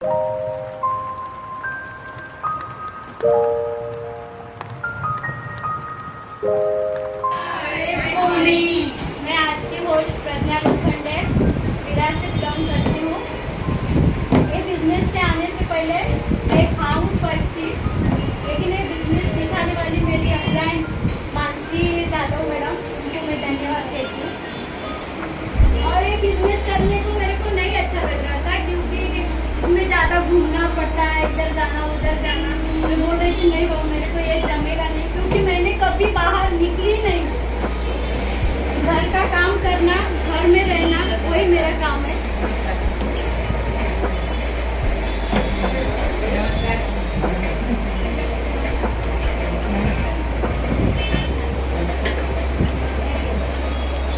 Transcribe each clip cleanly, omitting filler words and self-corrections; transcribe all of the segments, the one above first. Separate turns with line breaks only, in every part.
मैं आज की होस्ट प्रज्ञा लोखंडे विरार से बिलोंग करती हूँ। ये बिजनेस से आने से पहले एक हाउस वाइफ थी, लेकिन ये बिजनेस दिखाने वाली मेरी अपलाइन मानसी जादव मैडम, उनको मैं धन्यवाद देती हूँ। और ये बिजनेस करने को मेरे को नहीं अच्छा लग रहा था, क्योंकि इसमें ज़्यादा घूमना पड़ता है, इधर जाना उधर जाना। मैं बोल रही थी नहीं बाबू मेरे को ये जमेगा नहीं, क्योंकि मैंने कभी बाहर निकली नहीं। घर का काम करना, घर में रहना, वही मेरा काम है।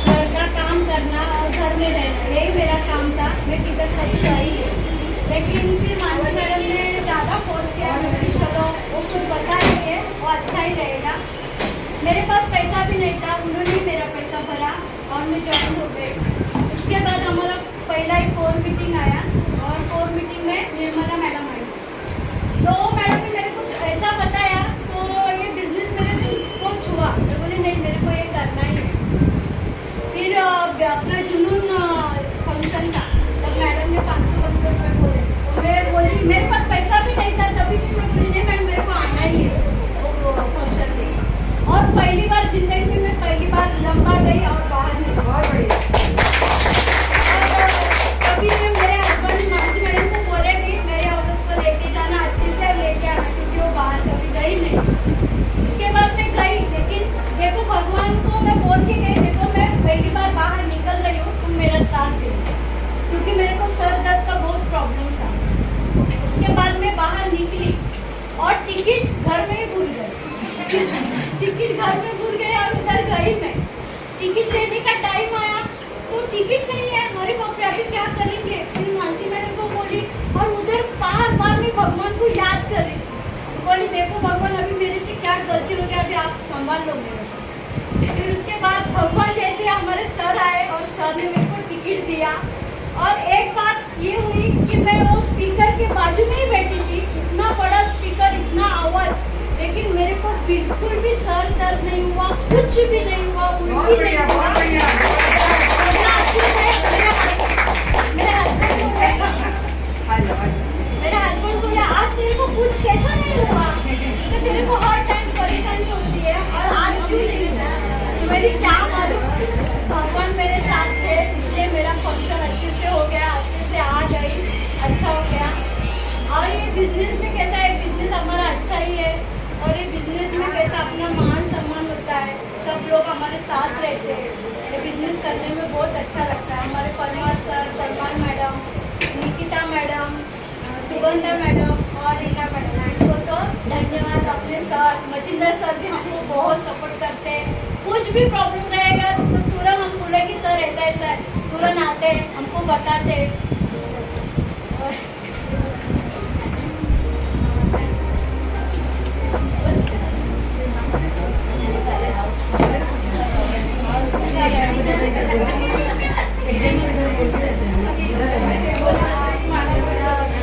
घर का काम करना और घर में रहना, यही मेरा काम था। मैं किधर कहीं आई है, लेकिन फिर मानसी मैडम ने ज़्यादा फोर्स किया कि चलो वो कुछ बताएंगे, वो अच्छा ही रहेगा। मेरे पास पैसा भी नहीं था, उन्होंने मेरा पैसा भरा और मैं ज्वाइन हो गई। उसके बाद हमारा पहला ही कोर मीटिंग आया, और कोर मीटिंग में निर्मला मैडम आई। तो मैडम ने मेरे कुछ ऐसा बताया, तो ये बिजनेस मेरे दिल को छुआ। मैं बोली नहीं मेरे को ये करना ही है। फिर अपना जुनून फंक्शन था, तब मैडम ने 500 रुपये बोले। मैं बोली मेरे पास पैसा भी नहीं था, तभी भी मैं बोली नहीं मैडम मेरे को आना ही है वो फंक्शन में। और पहली बार जिंदगी में पहली बार लंबा गई और बाहर निकली। बहुत बढ़िया। कभी मैं मेरे हस्बैंड मानसी मैडम को बोले कि मेरे औरत को लेके जाना, अच्छे से लेके आना, क्योंकि वो बाहर कभी गई नहीं। इसके बाद मैं गई, लेकिन देखो भगवान को मैं बोल के गई, देखो मैं पहली बार बाहर निकल रही हूँ, तुम मेरा साथ दे, क्योंकि मेरे को सर दर्द का बहुत प्रॉब्लम था। उसके बाद मैं बाहर निकली और टिकट घर में ही भूल गई। टिकट घर में भूल गए और उधर गई मैं। टिकट लेने का टाइम आया तो टिकट नहीं है, हमारे बाप रे अभी क्या करेंगे। फिर मानसी मैडम को बोली, और उधर बार बार मैं भगवान को याद कर रही थी। बोली देखो भगवान अभी मेरे से क्या गलती हो गई, अभी आप संभाल लो मेरे। फिर उसके बाद भगवान जैसे हमारे सर आए और सर ने मेरे को टिकट दिया। और एक बात ये हुई कि मैं वो स्पीकर के बाजू में ही बैठी थी, इतना बड़ा स्पीकर, इतना आवाज, लेकिन मेरे को बिल्कुल भी सर दर्द नहीं हुआ, कुछ भी नहीं हुआ, उल्टी नहीं हुआ। मेरे हस्बैंड बोले आज तेरे को कुछ कैसा नहीं हुआ, तो तेरे को हर टाइम परेशानी होती है और आज क्यों नहीं हुआ। तो मेरी क्या मालूम, भगवान मेरे साथ थे, इसलिए मेरा फंक्शन अच्छे से हो गया, अच्छे से आ गई, अच्छा हो गया। और ये बिजनेस में कैसा है, बिजनेस हमारा अच्छा ही है। और ये बिजनेस में कैसा अपना मान सम्मान होता है, सब लोग हमारे साथ रहते हैं। ये बिजनेस करने में बहुत अच्छा लगता है। हमारे Parmar sir, Parmar madam, Nikita madam, Sugandha madam और रीना मैडम, इनको तो धन्यवाद। अपने सर मचिंदर सर भी हमको बहुत सपोर्ट करते हैं। कुछ भी प्रॉब्लम रहेगा तो तुरंत हम बोले कि सर ऐसा ऐसा है, तुरंत आते हैं, हमको बताते हैं।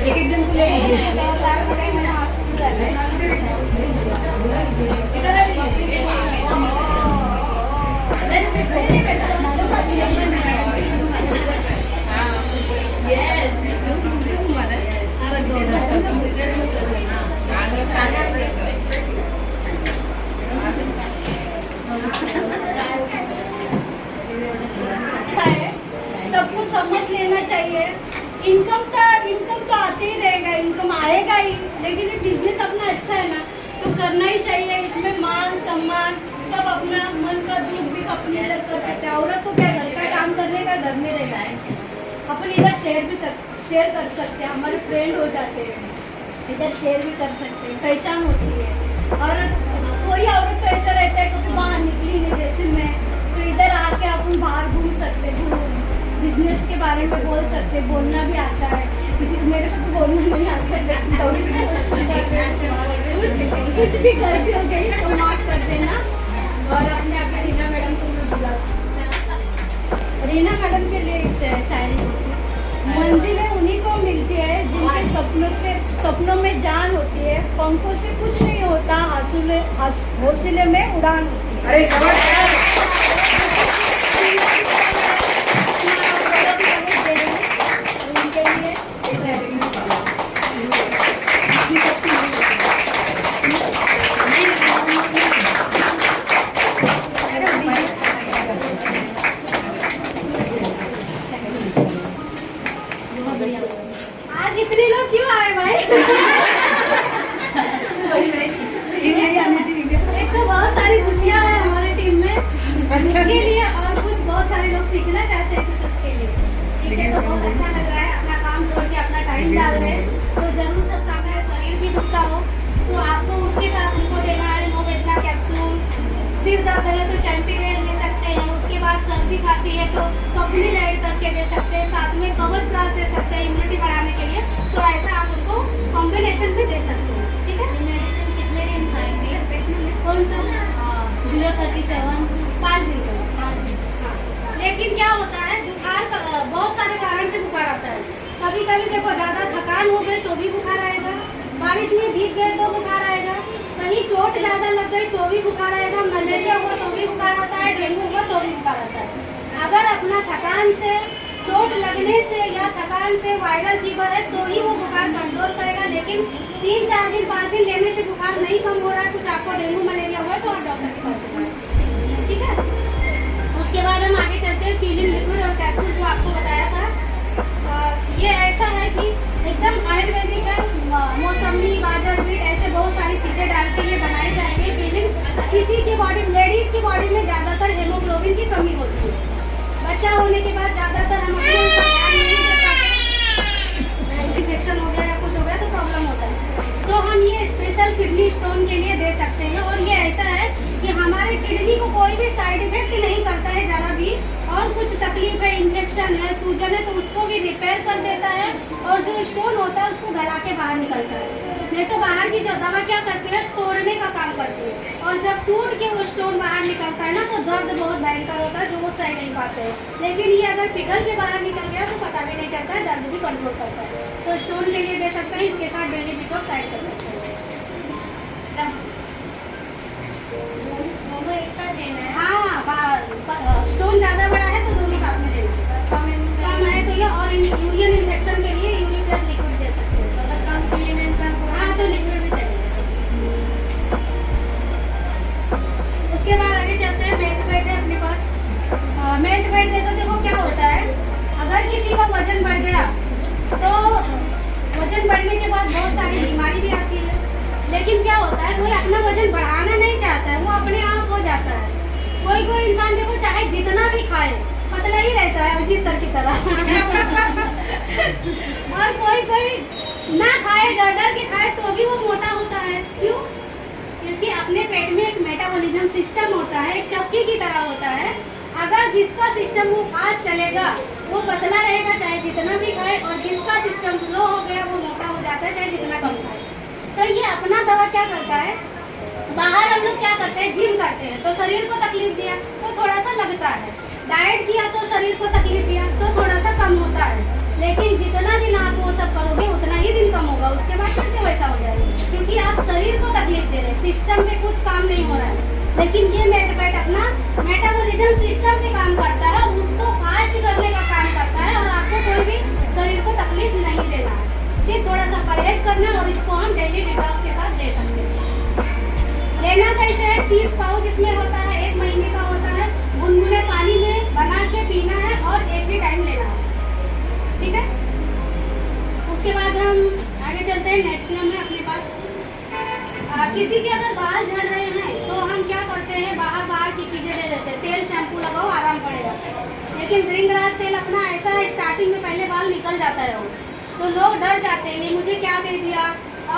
एक जन को ले
सबको समझ लेना चाहिए। इनकम तो आते ही रहेगा, इनकम आएगा ही, लेकिन ये बिजनेस अपना अच्छा है ना, तो करना ही चाहिए। इसमें मान सम्मान सब अपना मन का दुख भी अपने इधर कर सकते हैं। औरत को क्या घर का काम करने का, घर में रहना है, अपन इधर शेयर कर सकते हैं, हमारे फ्रेंड हो जाते हैं, इधर शेयर भी कर सकते हैं, पहचान होती है। और कोई औरत तो ऐसा रहता है कि बाहर निकली नहीं, जैसे मैं, तो इधर आके अपन बाहर घूम सकते हैं, बिजनेस के बारे में बोल सकते, बोलना भी आता है। किसी को मेरे से तो बोलना नहीं आता है, लेकिन थोड़ी भी कोशिश करते हैं। कुछ भी गलती हो गई तो माफ कर देना। और अपने आप रीना मैडम को मैं बुला, रीना मैडम के लिए शायरी, मंजिलें उन्हीं को मिलती है जिनके सपने सपनों में जान होती है, पंखों से कुछ नहीं होता, हौसले में उड़ान होती है।
अरे जबरदस्त।
उनके लिए आज इतने लोग क्यों आए भाई? एक तो बहुत सारी खुशियाँ हैं हमारे टीम में, इसके लिए और कुछ बहुत सारे लोग सीखना चाहते हैं कुछ उसके लिए। ठीक है, तो बहुत अच्छा लग रहा है, अपना काम छोड़ के अपना टाइम डाल रहे हैं, तो जरूर सब काम है। शरीर भी दुखता हो तो आपको उसके साथ उनको देना है नोवेदना कैप्सूल। सिर दर्द है तो चैंपिरेल दे सकते हैं, उसके बाद सर्दी खांसी है तो कॉपनील ऐड करके दे सकते हैं, साथ में कवच प्लस दे सकते हैं इम्यूनिटी बढ़ाने के लिए। तो ऐसा आप उनको कॉम्बिनेशन में दे सकते हैं। ठीक है, मेडिसिन कितने दिन खाएंगे? कौन सा? 037 5 दिन का। 5 दिन। हाँ, लेकिन क्या होता है, बुखार बहुत सारे कारण से बुखार आता है। कभी कभी देखो ज़्यादा थकान हो गई तो भी बुखार आएगा, बारिश में भीग गए तो बुखार आएगा, कहीं चोट ज़्यादा लग गई तो भी बुखार आएगा, मलेरिया हुआ तो भी बुखार आता है, डेंगू हुआ तो भी बुखार आता है। अगर अपना थकान से, चोट लगने से या थकान से वायरल फीवर है तो ही वो बुखार कंट्रोल करेगा। लेकिन 3-4 दिन 5 दिन लेने से बुखार नहीं कम हो रहा है, कुछ आपको डेंगू मलेरिया हुआ है तो आप डॉक्टर के पास जाइए। ठीक है, उसके बाद हम आगे चलते हैं। फीलिंग लिक्विड और कैप्सूल जो आपको बताया था, ये ऐसा है कि एकदम आयुर्वेदिक है, मौसमी, गाजर, बीट ऐसे बहुत सारी चीज़ें डाल के ये बनाई जाएंगी। फीलिंग किसी की बॉडी, लेडीज़ की बॉडी में ज़्यादातर हेमोग्लोबिन की कमी होती है। बच्चा होने के बाद ज़्यादातर हम अपने ऊपर ध्यान नहीं दे पाते, इन्फेक्शन हो गया या कुछ हो गया तो प्रॉब्लम होता है। तो हम ये स्पेशल किडनी स्टोन के लिए दे सकते हैं। और ये ऐसा है कि हमारे किडनी को कोई भी साइड इफेक्ट नहीं करता है ज़रा भी, और कुछ तकलीफ है, इन्फेक्शन है, सूजन है तो उसको भी रिपेयर कर देता है, और जो स्टोन होता है उसको गला के बाहर निकलता है। नहीं तो बाहर की जो दवा क्या करती है, तोड़ने का काम करती है, और जब टूट के वो स्टोन बाहर निकलता है ना तो दर्द बहुत भयंकर होता है, जो वो सह नहीं पाते हैं। लेकिन ये अगर पिघल के बाहर निकल गया तो पता भी नहीं चलता है, दर्द भी कंट्रोल करता है। तो स्टोन के लिए दे सकते हैं, इसके साथ डेली डिटॉक्स ऐड कर सकते हैं। दोनों एक साथ देना है? हाँ, स्टोन ज़्यादा बड़ा है तो दोनों साथ में देना। कम है तो ये, और यूरिन इन्फेक्शन के लिए यूरिक प्लस लिक्विड दे सकते हैं। मतलब कम के लिए हाँ तो लिक्विड भी चाहिए। उसके बाद आगे चलते हैं। मेल्ट वेट है अपने पास। मेल्ट वेट जैसा देखो क्या होता है, अगर किसी का वजन बढ़ गया तो वजन बढ़ने के बाद बहुत सारी बीमारी भी आती है। लेकिन क्या होता है, कोई अपना वजन बढ़ाना नहीं चाहता है, वो अपने आप हो जाता है। कोई कोई इंसान देखो चाहे जितना भी खाए पतला ही रहता है अजीत सर की तरह और कोई कोई ना खाए, डर डर के खाए तो भी वो मोटा होता है। क्यों? क्योंकि अपने पेट में एक मेटाबॉलिज्म सिस्टम होता है, एक चक्की की तरह होता है। अगर जिसका सिस्टम वो फास्ट चलेगा वो पतला रहेगा चाहे जितना भी खाए, और जिसका सिस्टम स्लो हो गया वो मोटा हो जाता है चाहे जितना कम खाए। तो ये अपना दवा क्या करता है, बाहर हम लोग क्या करते हैं, जिम करते हैं तो शरीर को तकलीफ दिया तो थोड़ा सा लगता है, डाइट किया तो शरीर को तकलीफ दिया तो थोड़ा सा कम होता है। लेकिन जितना दिन आप वो सब करोगे उतना ही दिन कम होगा, उसके बाद फिर से वैसा हो जाएगा, क्योंकि आप शरीर को तकलीफ दे रहे हैं, सिस्टम में कुछ काम नहीं हो रहा है। लेकिन ये मेटाबॉलिज्म अपना मेटाबॉलिज्म सिस्टम पे काम करता है, उसको फास्ट करने का काम करता है, और आपको कोई भी शरीर को तकलीफ नहीं देना है, सिर्फ थोड़ा सा परहेज करना है। और इसको हम डेली डिटॉक्स के साथ दे सकते हैं। लेना कैसे है, 30 पाउच इसमें होता है, 1 महीने का होता है, गुनगुने पानी में बना के पीना है और एक ही टाइम लेना है। ठीक है, उसके बाद हम आगे चलते हैं। नेट्सलम है अपने पास। किसी के अगर बाल झड़ रहे हैं तो हम क्या करते हैं, बाहर की चीज़ें दे देते हैं, तेल शैम्पू लगाओ आराम पड़ेगा। लेकिन भृंगराज तेल अपना ऐसा है, स्टार्टिंग में पहले बाल निकल जाता है वो, तो लोग डर जाते हैं ये मुझे क्या दे दिया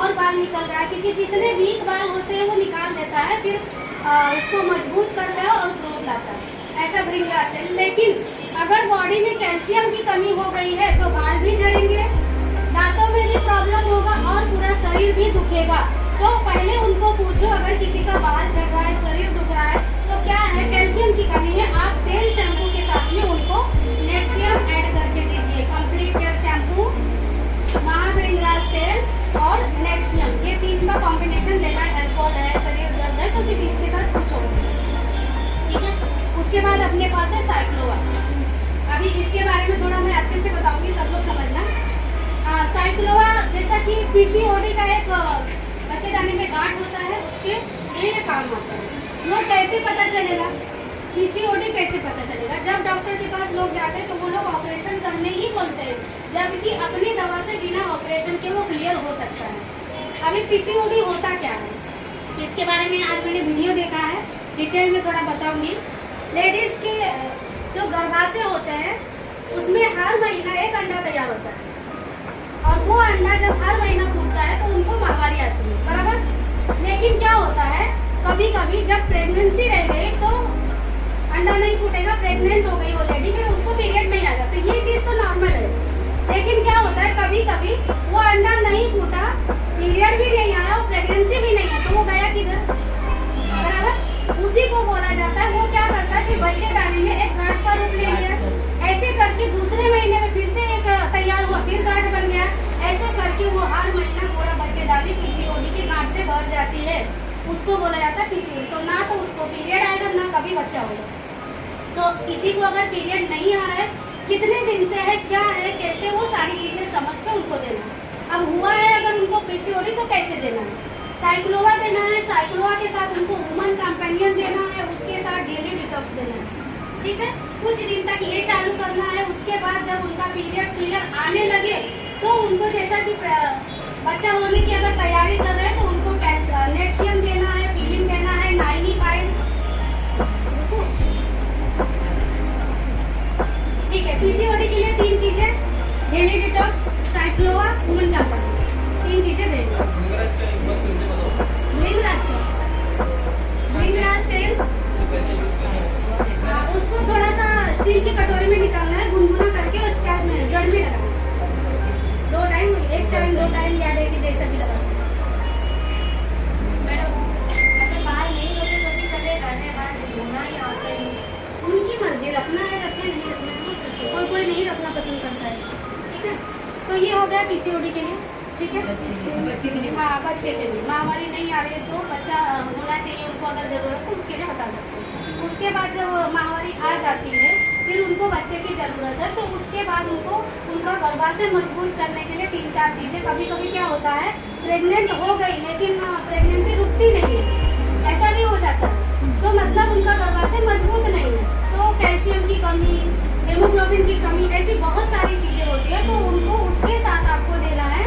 और बाल निकल रहा है, क्योंकि जितने वीक बाल होते हैं वो निकाल देता है, फिर उसको मजबूत करता है और ग्रोथ लाता है, ऐसा भृंगराज तेल। लेकिन अगर बॉडी में कैल्शियम की कमी हो गई है तो बाल भी झड़ेंगे, दांतों में भी प्रॉब्लम होगा और पूरा शरीर भी दुखेगा। तो पहले उनको पूछो, अगर किसी का बाल झड़ रहा है, शरीर दुख रहा है तो क्या है, कैल्शियम की कमी है, आप तेल शैम्पू के साथ में उनको नेट्सियम ऐड करके दीजिए। कंप्लीट केयर शैम्पू, महाभृंगराज तेल और
उसके बाद अपने पास है साइक्लोवा। अभी इसके बारे में थोड़ा मैं अच्छे से बताऊंगी, सब लोग समझना। साइक्लोवा जैसा कि पीसीओडी का एक बच्चेदानी में गांठ होता है, उसके लिए काम आता है। वो कैसे पता चलेगा, पीसीओडी कैसे पता चलेगा? जब डॉक्टर के पास लोग जाते हैं तो वो लोग ऑपरेशन करने ही बोलते हैं, जबकि अपनी दवा से बिना ऑपरेशन के वो क्लियर हो सकता है। अभी पीसीओडी होता क्या है, इसके बारे में आज मैंने वीडियो देखा है, डिटेल में थोड़ा बताऊंगी। लेडीज के जो गर्भाशय होते हैं उसमें हर महीना एक अंडा तैयार होता है, और वो अंडा जब हर महीना फूटता है तो उनको माहवारी आती है, बराबर। लेकिन क्या होता है, कभी कभी जब प्रेगनेंसी रह गई तो अंडा नहीं फूटेगा, प्रेग्नेंट हो गई वो लेडी, फिर उसको पीरियड नहीं आएगा, तो ये चीज तो नॉर्मल है। लेकिन क्या होता है, कभी कभी वो अंडा नहीं फूटा, पीरियड भी नहीं आया और प्रेगनेंसी भी नहीं है, तो वो गया किधर, बराबर। उसी को बोला जाता है, वो क्या करता है कि बच्चेदानी में एक गांठ का रूप ले लिया, ऐसे करके दूसरे महीने में फिर से एक तैयार हुआ, फिर गांठ बन गया, ऐसे करके वो हर महीना पूरा बच्चेदानी पीसीओडी की गांठ से भर जाती है, उसको बोला जाता है पीसीओडी। तो ना तो उसको पीरियड आएगा ना कभी बच्चा होगा। तो किसी को अगर पीरियड नहीं आ रहा है, कितने दिन से है, क्या है, कैसे, वो सारी चीजें समझ कर उनको देना। अब हुआ है अगर उनको पीसीओडी तो कैसे देना है, साइक्लोवा देना है, साइक्लोवा के साथ उनको वुमन कंपेनियन देना है, उसके साथ डेली डिटॉक्स देना है, ठीक है। कुछ दिन तक ये चालू करना है, उसके बाद जब उनका पीरियड क्लियर आने लगे तो उनको जैसा कि बच्चा होने की अगर तैयारी कर रहे हैं तो उनको नेटशियम देना है, फीलिंग देना है, 95, ठीक है। पीसीओडी के लिए 3 चीजें, डेली डिटॉक्स, साइक्लोवा, वुमन कंपेनियन, 3 चीजें देंगे। लिंगराज तेल, उसको थोड़ा सा स्टील की कटोरी में निकालना है, गुनगुना करके और स्कैल्प में जड़ में लगाना है। 2 टाइम, 1 टाइम 2 टाइम या डे के जैसा भी लगा सकते हैं।
मैडम अगर बाहर नहीं होते तो भी चलेगा, बाहर धोना ही आता है।
उनकी मर्जी, रखना है रखें, नहीं रखना है, कोई कोई नहीं रखना पसंद करता है, ठीक है। तो ये हो गया पीसीओडी के लिए, ठीक है।
बच्चे के लिए,
हाँ बच्चे के लिए माहवारी नहीं आ रही है तो बच्चा होना चाहिए उनको, अगर जरूरत है तो उसके लिए बता सकते हैं। उसके बाद जब माहवारी आ जाती है फिर उनको बच्चे की जरूरत है, तो उसके बाद उनको उनका गर्भाशय मजबूत करने के लिए 3-4 चीजें। कभी कभी क्या होता है, प्रेग्नेंट हो गई लेकिन प्रेगनेंसी रुकती नहीं है, ऐसा भी हो जाता है, तो मतलब उनका गर्भाशय मजबूत नहीं है, तो कैल्शियम की कमी, हेमोग्लोबिन की कमी, ऐसी बहुत सारी चीजें होती है, तो उनको उसके साथ आपको देना है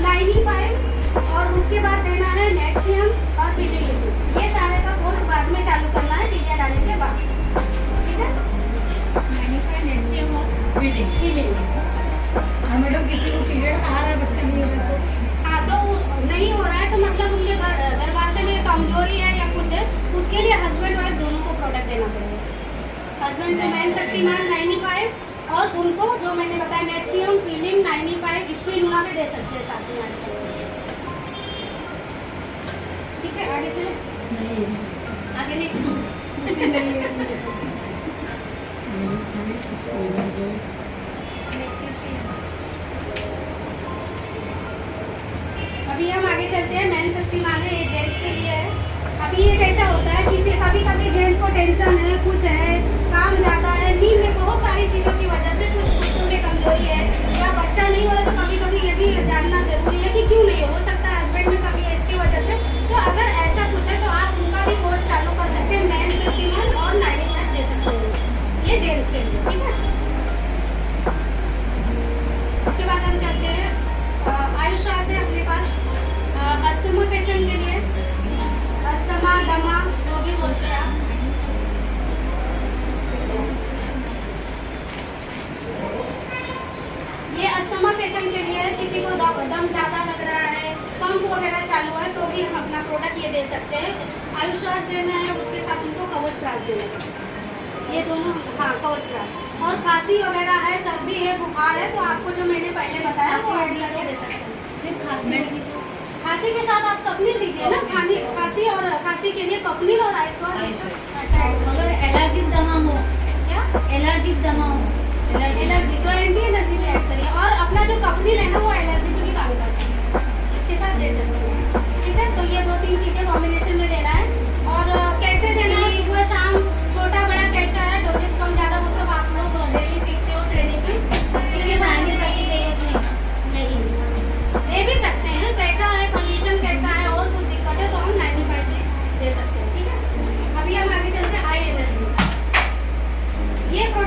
95 और उसके बाद देना है नेटशियम और पीलिंग। ये सारे का कोर्स बाद में चालू करना है पीरियड आने के बाद, ठीक है। नेटशियम और पीलिंग।
और मैडम किसी को पीरियड आ रहा है, बच्चा नहीं हो रहा तो
हाँ, तो नहीं हो रहा है तो मतलब उनके गर्भाशय में कमजोरी है या कुछ है, उसके लिए हस्बैंड वाइफ दोनों को प्रोडक्ट देना पड़ेगा। हस्बैंड को मैन शक्तिमान 95 और उनको जो मैंने बताया नेटशियम, फीलिंग 95, स्पिरुलिना भी दे सकते हैं साथ में आने के लिए, ठीक है। आगे से
नहीं
आगे नहीं अभी हम आगे चलते हैं। मैन शक्तिमान है, ये जेंट्स के लिए है। अभी ये कैसा होता है, किसी कभी कभी जेंट्स को टेंशन है, कुछ है, काम ज्यादा है, नींद में बहुत सारी चीजों की वजह से कुछ में कमजोरी है या बच्चा नहीं हो रहा, तो कभी कभी ये भी जानना जरूरी है कि क्यों नहीं हो सकता है हस्बैंड में कभी है इसकी वजह से। तो अगर ऐसा कुछ है तो आप उनका भी कोर्स चालू कर सकते हैं, मैन शक्तिमान और 95 दे सकते हैं, ये जेंट्स के लिए, ठीक है। उसके बाद हम चलते हैं आयुष है अपने पास अस्थमा पेशेंट के लिए, अस्थमा, दमा, जो भी बोलते हैं आप। ये अस्थमा पेशेंट के लिए किसी को दम ज़्यादा लग रहा है, पंप वगैरह चालू है, तो भी हम अपना प्रोडक्ट ये दे सकते हैं। आयुष्राज देना है, उसके साथ उनको कवच प्राश देना है, ये दोनों, हाँ कवच प्राश। और खांसी वगैरह है, सर्दी है, बुखार है, तो आपको जो मैंने पहले बताया वो ऐड करके दे सकते हैं।
सिर्फ खांसी
खांसी के साथ आप कफनील दीजिए ना, खांसी और खांसी के लिए कफनील और आइसवास।
अगर एलर्जिक दमा हो,
क्या
एलर्जिक दमा हो,
एलर्जी तो एंटी एलर्जी भी ऐड करिए, और अपना जो कफनील है ना वो एलर्जी को भी काम करता है, इसके साथ दे सकते हैं, ठीक है। तो ये 2-3 चीजें कॉम्बिनेशन में देना है। और कैसे देना है, सुबह शाम, छोटा बड़ा कैसे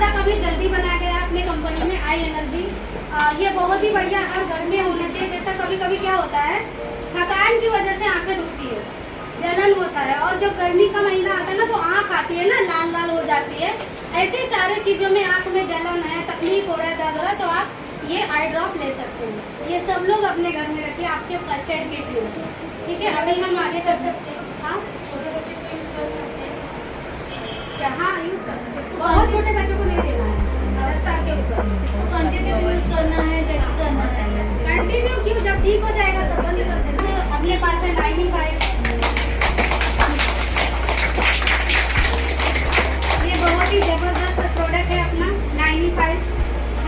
प्रोडक्ट अभी जल्दी बनाया गया है अपने कंपनी में, आई एनर्जी। ये बहुत ही बढ़िया हर घर में होना चाहिए। जैसा कभी कभी क्या होता है, थकान की वजह से आंखें दुखती है, जलन होता है, और जब गर्मी का महीना आता है ना तो आंख आती है ना, लाल लाल हो जाती है। ऐसे सारे चीज़ों में आंख में जलन है, तकलीफ हो रहा है, दर्द हो रहा है, तो आप ये आई ड्रॉप ले सकते हैं। ये सब लोग अपने घर में रखिए, आपके फर्स्ट एड किट में। ठीक है, अभी हम आगे चल सकते हैं। हाँ,
छोटे बच्चे को यूज कर सकते हैं।
क्या? हाँ, यूज कर सकते हैं। बहुत छोटे बच्चों को नहीं देना है, 10 साल के ऊपर।
इसको कंटिन्यू यूज करना है, कैसे करना है?
कंटिन्यू क्यों, जब ठीक हो जाएगा तब बंद कर देना। अपने पास है लाइनिंग फाइल, ये बहुत ही जबरदस्त प्रोडक्ट है अपना लाइनिंग फाइल।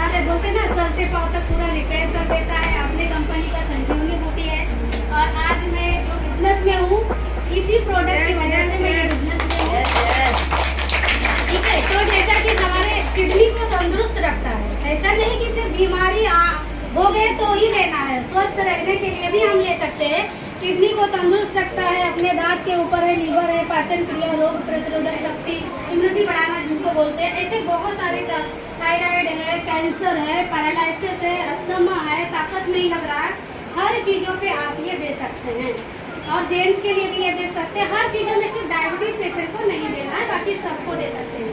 अरे बोलते हैं ना, सर से पाँव तक पूरा रिपेयर कर देता है। अपने कंपनी का संजीवनी बूटी है, और आज मैं जो बिजनेस में हूँ इसी प्रोडक्ट की वजह से मैं ये बिजनेस में हूँ। ठीक है, तो जैसा कि हमारे किडनी को तंदुरुस्त रखता है, ऐसा नहीं कि सिर्फ बीमारी हो गए तो ही लेना है, स्वस्थ रहने के लिए भी हम ले सकते हैं। किडनी को तंदुरुस्त रखता है, अपने दांत के ऊपर है, लीवर है, पाचन क्रिया, रोग प्रतिरोधक शक्ति, इम्यूनिटी बढ़ाना जिसको बोलते हैं, ऐसे बहुत सारे। थायराइड है, कैंसर है, पैरालिसिस है, अस्थमा है, ताकत नहीं लग रहा है, हर चीज़ों पे आप ये दे सकते हैं। और जेंट्स के लिए भी ये दे सकते हैं। हर चीज़ों में सिर्फ डायबिटीज पेशेंट को नहीं देना है, बाकी सबको दे सकते हैं।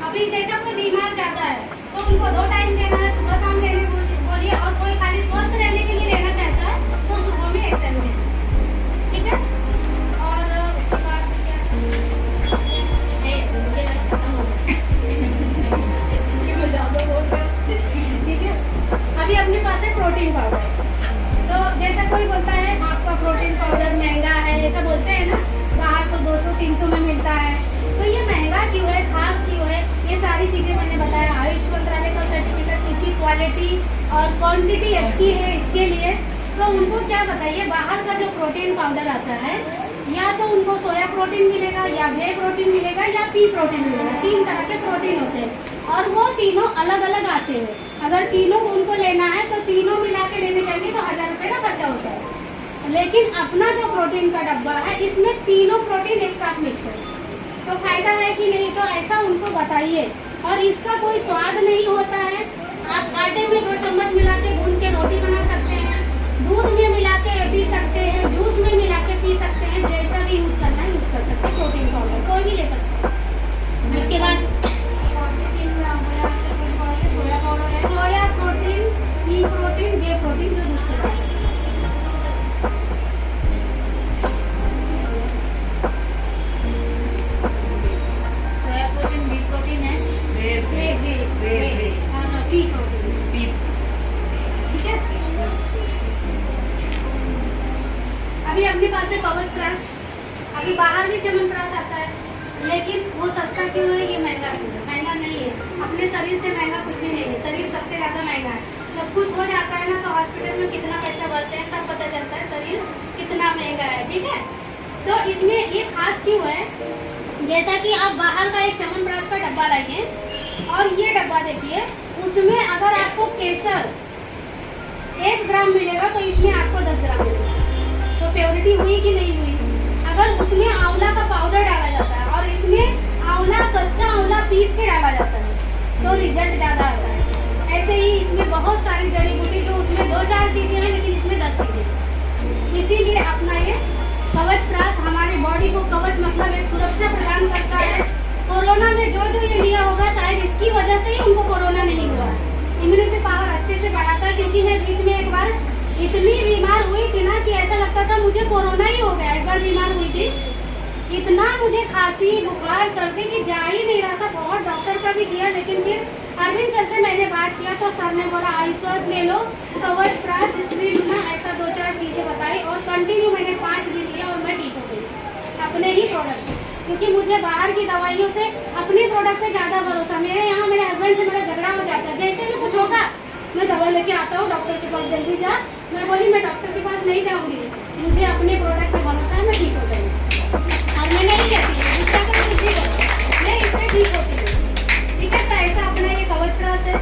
अभी जैसा कोई बीमार जाता है तो उनको 2 टाइम देना है, सुबह शाम लेने बोलिए, और कोई खाली स्वस्थ रहने के लिए लेना चाहता है तो सुबह में 1 टाइम दे सकते हैं। ठीक है, और उसके बाद ठीक है, अभी अपने पास है प्रोटीन पाउडर। तो जैसा कोई बोलता है आपका प्रोटीन पाउडर महंगा है, ऐसा बोलते हैं ना, बाहर तो 200-300 में मिलता है, तो ये महंगा क्यों है, खास क्यों है, ये सारी चीज़ें मैंने बताया। आयुष मंत्रालय का सर्टिफिकेट, क्योंकि क्वालिटी और क्वांटिटी अच्छी है इसके लिए। तो उनको क्या बताइए, बाहर का जो प्रोटीन पाउडर आता है, या तो उनको सोया प्रोटीन मिलेगा, या वे प्रोटीन मिलेगा, या पी प्रोटीन मिलेगा। 3 तरह के प्रोटीन होते हैं, और वो तीनों अलग अलग आते हैं। अगर तीनों उनको लेना है तो तीनों मिला के लेने जाएंगे तो 1000 रुपये का खर्चा होता है। लेकिन अपना जो प्रोटीन का डब्बा है, इसमें तीनों प्रोटीन एक साथ मिक्स है, तो फायदा है कि नहीं, तो ऐसा उनको बताइए। और इसका कोई स्वाद नहीं होता है। आप आटे में 2 चम्मच मिला के गूंद के रोटी बना सकते हैं, दूध में मिला के पी सकते हैं, जूस में मिला के पी सकते हैं, जैसा भी यूज करना है यूज कर सकते हैं। प्रोटीन पाउडर कोई भी ले सकते हैं। इसके बाद
कौन से 3 सोया पाउडर है,
सोया प्रोटीन, पी प्रोटीन, वे प्रोटीन जो दूध से बनता है।
सोया प्रोटीन, बी प्रोटीन है,
हाँ, पी प्रोटीन। ठीक है, अभी अपने पास है कवच प्राश। अभी बाहर भी च्यवनप्राश आता है, लेकिन वो सस्ता क्यों है, ये महंगा क्यों है? महंगा नहीं है, अपने शरीर से महंगा कुछ भी नहीं है। शरीर सबसे ज़्यादा महंगा है। जब कुछ हो जाता है ना तो हॉस्पिटल में कितना पैसा भरते हैं, तब पता चलता है शरीर कितना महंगा है। ठीक है, तो इसमें ये खास क्यों है, जैसा कि आप बाहर का एक च्यवनप्राश का डब्बा लाइए, और ये डब्बा देखिए, उसमें अगर आपको केसर 1 ग्राम मिलेगा तो इसमें आपको 10 ग्राम मिलेगा। तो प्योरिटी हुई कि नहीं हुई? अगर उसमें आंवला का पाउडर डाला जाता है और इसमें आंवला, कच्चा आंवला पीस के डाला जाता है, तो रिजल्ट ज़्यादा आता है। ऐसे ही इसमें बहुत सारी जड़ी बूटी, जो उसमें 2-4 चीज़ें हैं लेकिन इसमें 10 चीज़ें। इसीलिए अपना ये कवच प्राश हमारी बॉडी को कवच मतलब एक सुरक्षा प्रदान करता है। कोरोना में जो ये लिया होगा, शायद इसकी वजह से ही उनको कोरोना नहीं हुआ। इम्यूनिटी पावर अच्छे से बढ़ाता है, क्योंकि मैं बीच में एक बार इतनी बीमार हुई थी ना कि ऐसा लगता था मुझे कोरोना ही हो गया। एक बार बीमार हुई थी, इतना मुझे खांसी, बुखार, सर्दी की जा ही नहीं रहा था। बहुत डॉक्टर का भी किया, लेकिन फिर अरविंद सर से मैंने बात किया तो सर ने बोला आयुष्वास ले लो, कवच प्राश, स्प्रिंट, ऐसा 2-4 चीज़ें बताई, और कंटिन्यू मैंने 5 दिन लिया और मैं ठीक हो गई अपने ही प्रोडक्ट से। क्योंकि मुझे बाहर की दवाइयों से अपने प्रोडक्ट पे ज़्यादा भरोसा। मेरे यहाँ मेरे हस्बैंड से मेरा झगड़ा हो जाता है, जैसे भी कुछ होगा मैं दवा लेके आता हूँ, डॉक्टर के पास जल्दी जा। मैं बोली मैं डॉक्टर के पास नहीं जाऊँगी, मुझे अपने प्रोडक्ट पे भरोसा है, मैं ठीक हो जाऊँगी। और मैं नहीं कहती हूँ गुस्सा तो मैं किसी को, मैं इससे ठीक होती हूँ। ठीक है, तो ऐसा अपना ये कवच प्राश है।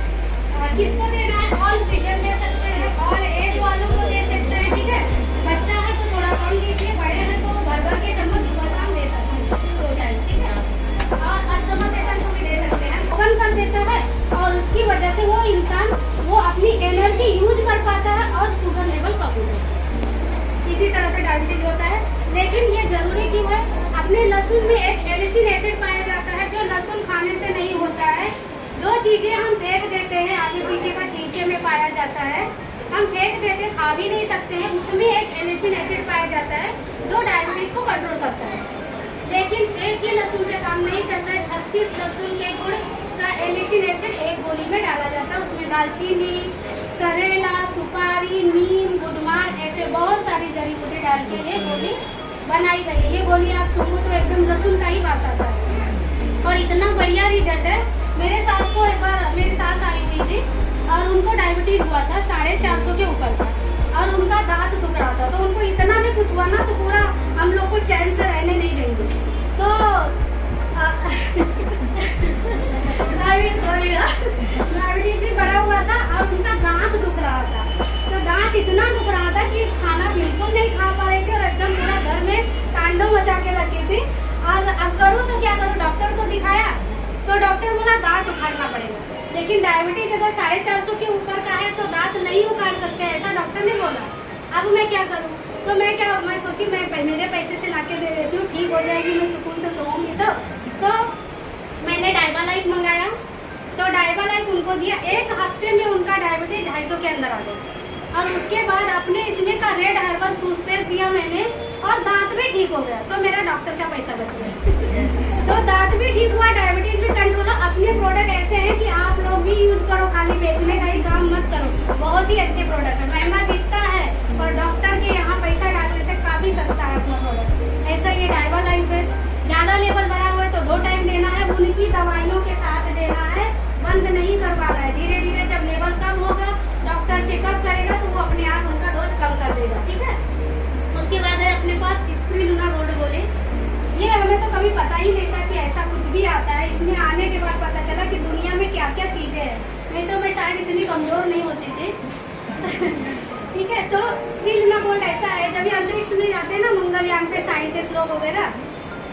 किसको देना है? ऑल सीजन दे सकते हैं, ऑल एज वालों को दे सकते हैं। ठीक है, बच्चा है तो थोड़ा कम दीजिए, बड़े हैं तो भर के चम्मच सुबह शाम दे सकते हैं 2 टाइम। ठीक है, और अस्थमा पेशेंट को भी दे सकते हैं। ओपन कर देता है डायबिटीज होता है। लेकिन ये जरूरी क्यों है? अपने लहसुन में एक एलिसिन एसिड पाया जाता है जो लहसुन खाने से नहीं होता है। जो चीजें हम फेंक देते हैं आगे पीछे का छिलके में पाया जाता है, हम फेंक देते खा भी नहीं सकते हैं, उसमें एक एलिसिन एसिड पाया जाता है जो डायबिटीज को कंट्रोल करता है। लेकिन एक ही लहसुन से काम नहीं चलता है। 36 लहसुन के गुड़ का एलिसिन एसिड एक गोली में डाला जाता है। उसमें दालचीनी, करेला, सुपारी, नीम, गुड़माल ऐसे बहुत सारी जड़ी बूटी डाल के ये गोली बनाई गई है। ये गोली आप सुनो तो एकदम लहसुन का ही वास आता है और इतना बढ़िया रिजल्ट है। मेरे सास को एक बार मेरी सास आई हुई थी और उनको डायबिटीज हुआ था 450 के ऊपर था और उनका दांत दुख रहा था। तो उनको इतना भी कुछ हुआ ना तो पूरा हम लोग को चैन से रहने नहीं देंगे। तो डायबिटीज भी बढ़ा हुआ था और उनका दांत दुख रहा था। तो दांत इतना दुख रहा था कि खाना बिल्कुल नहीं खा पा रहे थे और एकदम पूरा घर में तांडव मचा के रखी थी। और अब करूँ तो क्या करूँ? डॉक्टर को दिखाया तो डॉक्टर बोला दांत उखाड़ना पड़ेगा। लेकिन डायबिटीज अगर 450 के ऊपर का है तो दांत नहीं उखाड़ सकते, ऐसा डॉक्टर ने बोला। अब मैं क्या करूँ? तो मैं सोची मैं मेरे पैसे से लाके दे देती हूँ, ठीक हो जाएगी, मैं सुकून से सोऊंगी। तो मैंने डायबा लाइफ मंगाया तो डायबा लाइफ उनको दिया। एक हफ्ते में उनका डायबिटीज 250 के अंदर आ गया और उसके बाद अपने इसमें का रेड हर्बल टूथपेस्ट दिया मैंने और दांत भी ठीक हो गया। तो मेरा डॉक्टर का पैसा बच गया। तो दांत भी ठीक हुआ, डायबिटीज भी कंट्रोल हो। अपने प्रोडक्ट ऐसे हैं कि आप लोग भी यूज करो, खाली बेचने का ही काम मत करो। बहुत ही अच्छे प्रोडक्ट है, महंगा दिखता है और डॉक्टर के यहाँ पैसा डालने से काफी सस्ता है अपना प्रोडक्ट। ऐसा ये डायबा लाइफ है। ज्यादा लेवल बढ़ा हुआ है तो 2 टाइम देना है, उनकी दवाइयों के साथ देना है, बंद नहीं कर पा रहा है। धीरे धीरे जब लेवल कम होगा डॉक्टर चेकअप करेगा तो वो अपने आप उनका डोज कम कर देगा। ठीक है, उसके बाद है अपने पास स्प्रिलुना गोल्ड गोली। ये हमें तो कभी पता ही नहीं था कि ऐसा कुछ भी आता है। इसमें आने के बाद पता चला कि दुनिया में क्या क्या चीजें हैं, नहीं तो मैं शायद इतनी कमजोर नहीं होती थी। ठीक है, तो स्प्रिलुना गोल्ड ऐसा है, जब ये अंतरिक्ष में जाते हैं ना मंगलयान पे साइंटिस्ट लोग वगैरह,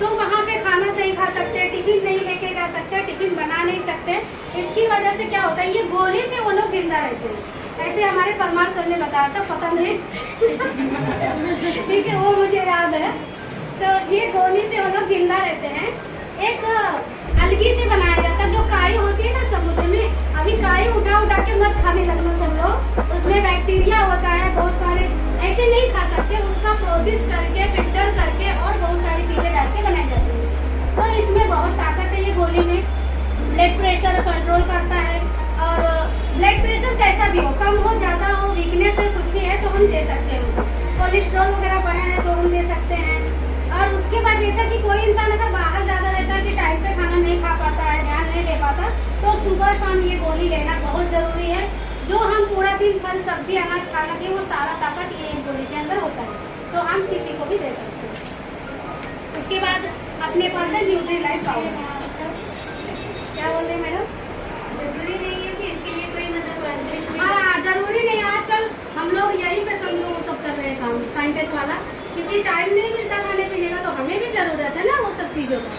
तो वहाँ पे खाना नहीं खा सकते, टिफिन नहीं लेके जा सकते, टिफिन बना नहीं सकते। इसकी वजह से क्या होता है, ये गोली से वो लोग जिंदा रहते हैं। ऐसे हमारे परमार सर ने बताया था, पता नहीं ठीक है, वो मुझे याद है। तो ये गोली से वो लोग जिंदा रहते हैं। एक अलगी से बनाया जाता है, जो काई होती है ना समुद्र में, अभी काई उठा उठा के मत खाने लगना सब लोग, उसमें बैक्टीरिया होता है बहुत सारे, ऐसे नहीं खा सकते। उसका प्रोसेस करके फिल्टर करके और बहुत सारी चीजें डाल के बनाई जाती है। तो इसमें बहुत ताकत है ये गोली में। ब्लड प्रेशर कंट्रोल करता है और ब्लड प्रेशर कैसा भी हो, कम हो ज्यादा हो, वीकनेस है कुछ भी है तो हम दे सकते हैं। कोलेस्ट्रॉल वगैरह बढ़ा है तो हम दे सकते हैं। और उसके बाद जैसा कि कोई इंसान अगर बाहर ज्यादा रहता है कि टाइम पे खाना नहीं खा पाता है, ध्यान नहीं दे पाता, तो सुबह शाम ये गोली लेना बहुत जरूरी है। जो हम पूरा दिन फल सब्जी अनाज खाना चाहिए वो सारा ताकत ये एक गोली के अंदर होता है, तो हम किसी को भी दे सकते हैं। उसके बाद अपने पास है न्यूट्रीलाइज पाउडर। क्या बोल रहे हैं मैडम?
जरूरी नहीं है कि इसके लिए कोई मतलब इंग्लिश में,
हाँ जरूरी नहीं। आजकल हम लोग यही पे समझो वो सब कर रहे हैं काम साइंटिस्ट वाला, क्योंकि टाइम नहीं मिलता खाने पीने का, तो हमें भी जरूरत है ना वो सब चीजों का।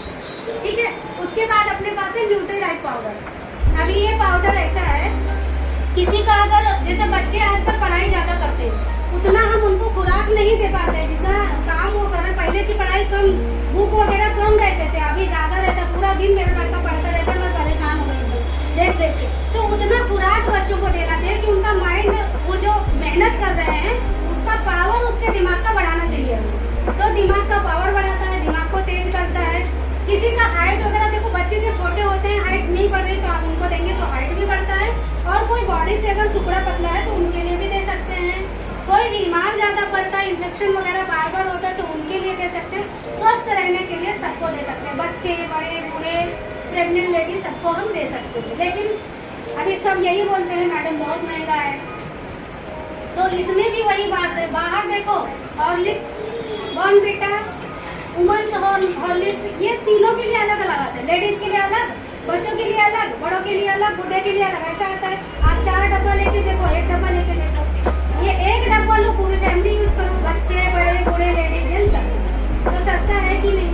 ठीक है, उसके बाद अपने पास है न्यूट्रीलाइट पाउडर। अभी ये पाउडर ऐसा है, किसी का अगर जैसे बच्चे आजकल पढ़ाई ज्यादा करते हैं उतना हम उनको खुराक नहीं दे पाते, जितना काम वो कर रहे। पहले की पढ़ाई कम, बुक वगैरह कम रहते थे, अभी ज्यादा रहता। पूरा दिन मेरा लड़का पढ़ता रहता है, मैं परेशान हो गई देख देख के। तो उतना खुराक बच्चों को देना चाहिए कि उनका माइंड, वो जो मेहनत कर रहे हैं उसका पावर उसके दिमाग का बढ़ाना चाहिए। तो दिमाग का पावर बढ़ाता है, दिमाग को तेज करता है। किसी का हाइट वगैरह, देखो बच्चे जब छोटे होते हैं हाइट नहीं बढ़ रही तो आप उनको देंगे तो हाइट भी बढ़ता है। और कोई बॉडी से अगर सुखड़ा पतला है तो उनके लिए भी दे सकते हैं। कोई बीमार ज्यादा पड़ता है, इन्फेक्शन वगैरह बार बार होता है तो उनके लिए दे सकते हैं। स्वस्थ रहने के लिए सबको दे सकते हैं, बच्चे, बड़े, बूढ़े, प्रेग्नेंट लेडी, सबको हम दे सकते हैं। लेकिन अभी सब यही बोलते हैं मैडम बहुत महंगा है, तो इसमें भी वही बात है। बाहर देखो हॉर्लिक्स, बॉर्नविटा, वुमेन्स हॉर्लिक्स, ये तीनों के लिए अलग अलग आते हैं। लेडीज के लिए अलग, बच्चों के लिए अलग, बड़ों के लिए अलग, बूढ़े के लिए अलग, ऐसा आता है। आप 4 डब्बा लेके देखो, 1 डब्बा लेके देखो, ये 1 डब्बा लो पूरी फैमिली यूज करो, बच्चे, बड़े, बूढ़े, लेडीज, जेंट्स सब, तो सस्ता है कि नहीं।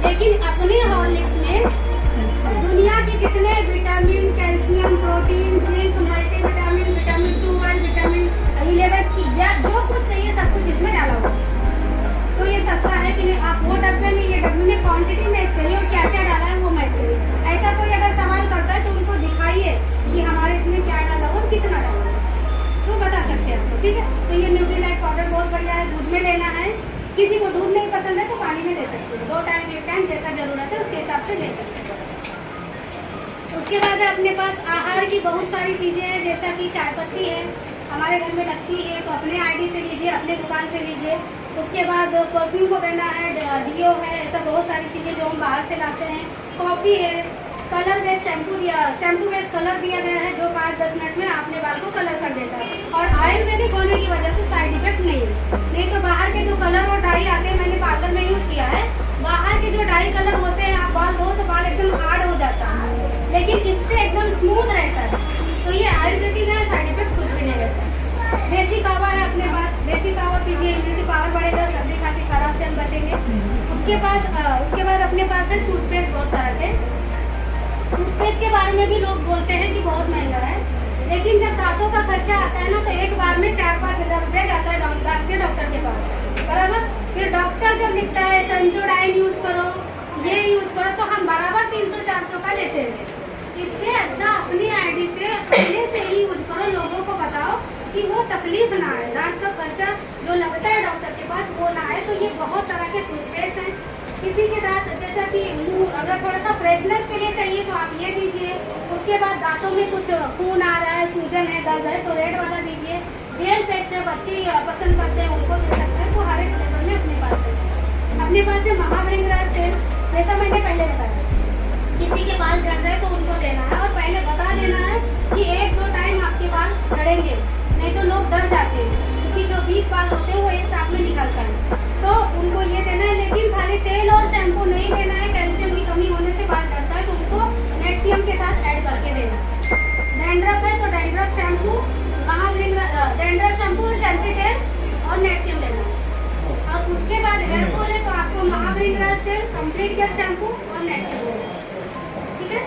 लेकिन अपने हॉर्लिक्स में दुनिया के जितने vitamin, calcium, protein, zinc, multivitamin, vitamin 12, vitamin 11 की जो कुछ चाहिए सब कुछ इसमें डाला हुआ है। में लेना है। किसी को दूध नहीं पसंद है तो पानी में ले सकते हैं, 2 टाइम 1 टाइम जैसा जरूरत है उसके हिसाब से ले सकते हैं। उसके बाद है अपने पास आहार की बहुत सारी चीज़ें हैं, जैसा कि चाय पत्ती है, हमारे घर में लगती है तो अपने आईडी से लीजिए, अपने दुकान से लीजिए। उसके बाद परफ्यूम वगैरह है, डीओ है, ऐसा बहुत सारी चीज़ें जो हम बाहर से लाते हैं। कॉफ़ी है, colour based shampoo based colour दिया गया है जो 5-10 मिनट में अपने बाल को कलर कर देता है और आयुर्वेदिक होने की वजह से साइड इफेक्ट नहीं है। नहीं तो बाहर के जो कलर और डाई आते हैं, मैंने पार्लर में यूज किया है, बाहर के जो डाई कलर होते हैं आप बाल धो तो बाल एकदम हार्ड हो जाता है, लेकिन इससे एकदम स्मूथ रहता है। तो ये आयुर्वेदिक है, साइड इफेक्ट कुछ भी नहीं रहता। देसी कावा है अपने पास, देसी कावा पीजिए, इम्यूनिटी पावर बढ़ेगा, सर्दी खांसी खराब से हम बचेंगे। उसके बाद अपने पास है टूथपेस्ट, बहुत तरह के टूथपेस्ट के बारे में भी लोग बोलते हैं कि बहुत महंगा है, लेकिन जब दांतों का खर्चा आता है ना तो एक बार में 4-5 हज़ार रुपया जाता है डॉक्टर के पास, बराबर। फिर डॉक्टर जब लिखता है सेंसोडाइन यूज करो, ये यूज करो, तो हम बराबर 300-400 का लेते हैं। इससे अच्छा अपनी आईडी से पहले से ही यूज करो, लोगों को बताओ कि वो तकलीफ ना आए, दांत का खर्चा जो लगता है डॉक्टर के पास वो ना आए। तो ये बहुत तरह के टूथपेस्ट हैं। किसी के दांत जैसा कि मुंह अगर थोड़ा सा फ्रेशनेस के लिए चाहिए तो आप ये दीजिए। उसके बाद दांतों में कुछ खून आ रहा है, सूजन है, दर्द है तो रेड वाला दीजिए। जेल पेस्ट है, बच्चे पसंद करते हैं उनको दे सकते हैं। तो हर एक फ्लेवर में अपने पास है। अपने पास है महाभृंगराज तेल, जैसा मैंने पहले बताया, किसी के बाल झड़ रहे तो उनको देना है और पहले बता देना है कि 1-2 टाइम आपके बाल झड़ेंगे, नहीं तो लोग डर जाते हैं क्योंकि जो वीक बाल होते हैं वो एक साथ में निकलता है, तो उनको ये देना है। लेकिन खाली तेल और शैम्पू नहीं देना है, कैल्शियम की कमी होने से बाल झड़ता है तो उनको नेक्सियम के साथ ऐड करके देना। डैंड्रफ है तो डैंड्रफ शैम्पू, डैंड्रफ शैम्पू और शैम्पू तेल और नेक्सियम देना। और उसके बाद हेयर फॉल है तो आपको महाभृंगराज तेल, कंप्लीट केयर शैम्पू और नेक्सियम देना, ठीक है।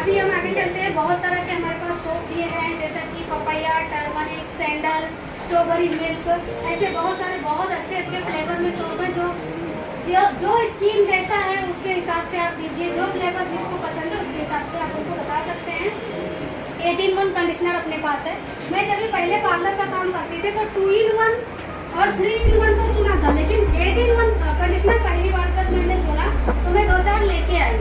अभी हम आगे चलते हैं। बहुत तरह के हमारे पास सोप दिए गए हैं, जैसा कि papaya, turmeric, sandal, strawberry milk, ऐसे बहुत सारे बहुत अच्छे फ्लेवर में सोप है। जो स्किन जैसा है उसके हिसाब से आप दीजिए, जो फ्लेवर जिसको पसंद है उसके हिसाब से आप उनको बता सकते हैं। 18-1 कंडीशनर अपने पास है। मैं जब भी पहले पार्लर का काम करती थी तो 2-in-1 और 3-in-1 तो सुना था, लेकिन 8-in-1 कंडीशनर पहली बार जब मैंने सुना तो मैं 2-4 लेके आई।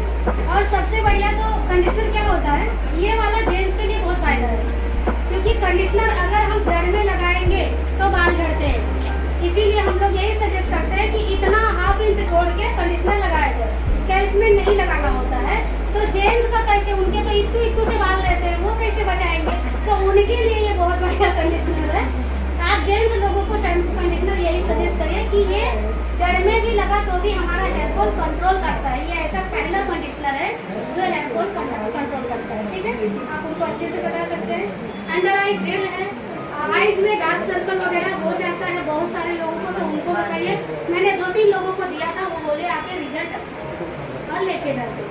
और सबसे बढ़िया तो कंडीशनर क्या होता है, ये वाला जेंट्स के लिए बहुत फायदा है, क्योंकि कंडीशनर अगर हम जड़ में लगाएंगे तो बाल झड़ते हैं। इसीलिए हम लोग यही सजेस्ट करते हैं कि इतना 1/2 इंच छोड़ के कंडीशनर लगाया जाए, स्कैल्प में नहीं लगाना होता है। तो जेंट्स का कैसे, उनके तो इतू से बाल रहते हैं, वो कैसे बचाएंगे, तो उनके लिए ये बहुत बढ़िया कंडीशनर है। आप जेंट्स लोगों को शैम्पू कंडीशनर यही सजेस्ट करिए कि ये जड़ में भी लगा तो भी हमारा हेयर फॉल कंट्रोल करता है। ये ऐसा पहला कंडीशनर है जो हेयर फॉल कंट्रोल करता है, ठीक है। आप उनको अच्छे से बता सकते हैं। अंडर आई जेल है, आईज में डार्क सर्कल वगैरह हो जाता है बहुत सारे लोगों को, तो उनको बताइए। मैंने 2-3 लोगों को दिया था, वो बोले आके रिजल्ट अच्छा और लेके जाते।